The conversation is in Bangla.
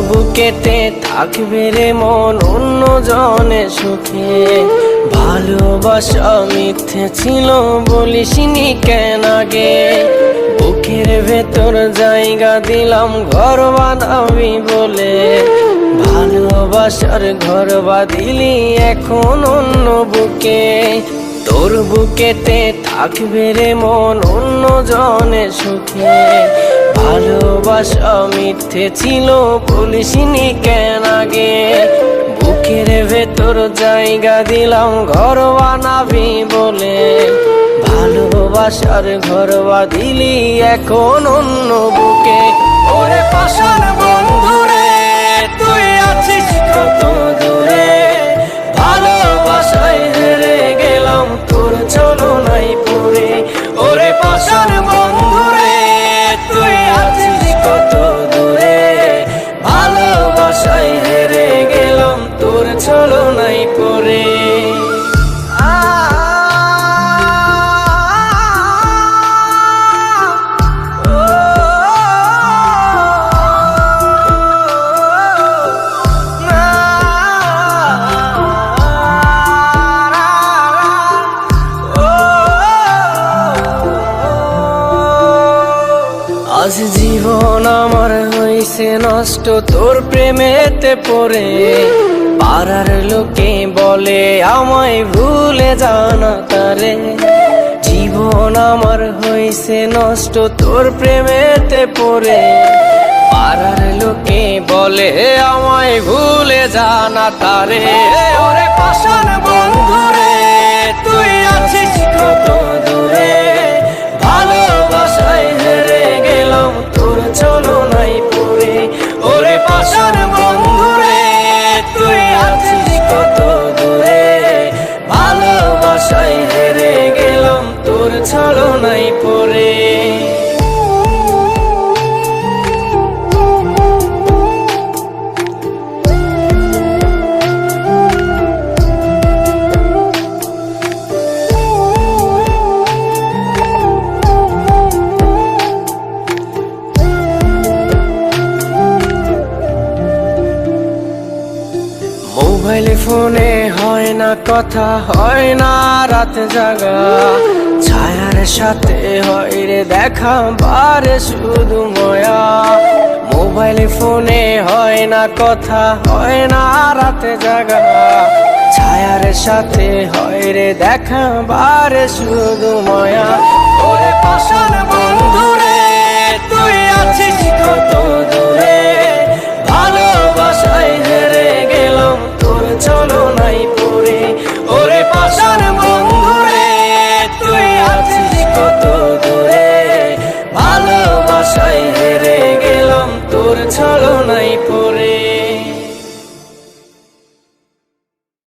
বুকেতে থাকবে রে মন অন্য জনের সুখে, ভালোবাসা মিথ্যে ছিল বলিসনি কেন আগে। বুকের ভেতর জায়গা দিলাম ঘর বানাবি বলে, ভালোবাসার ঘর বাঁধিলি এখন অন্য বুকে। তোর বুকেতে থাকবে রে মন অন্য জনের সুখে, ভালোবাসা মিথ্যে ছিল বলিসনি কেন আগে। বুকের ভেতর জায়গা দিলাম ঘর বানাবি বলে, ভালোবাসার ঘর বাঁধিলি এখন অন্য বুকে। ওরে পাশার বন্ধুরে তুই আছিস কত দূরে, ভালোবাসায় হেরে গেলাম তোর ছলনায় পড়ে। ওরে পাশার বন্ধুরে তুই আছিস কত দূরে, ভালোবাসায় হেরে গেলাম তোর ছলনায় পড়ে। আজ জীবন আমার হইছে নষ্ট তোর প্রেমেতে পড়ে, পাড়ার লোকে বলে আমায় ভুলে জানা তারে। জীবন আমার হইছে নষ্ট তোর প্রেমেতে পড়ে, পাড়ার লোকে বলে আমায় ভুলে জানা তারে। ওরে পাশান বন্ধুরে তুই আছিস কত দূরে, ভালোবাসায় হেরে গেলাম তোর ছলনায় পড়ে। ওরে পাশার বন্ধুরে তুই আছিস কত দূরে, ভালোবাসায় হেরে গেলাম তোর ছলনায় পড়ে। মোবাইল ফোনে হয় না কথা, হয় না রাত জাগা, ছায়ার সাথে হয় রে দেখা বারে শুধু ময়া। মোবাইল ফোনে হয় না কথা, হয় না রাত জাগা, ছায়ার সাথে হয় রে দেখা বারে শুধু ময়া। ওরে পাশার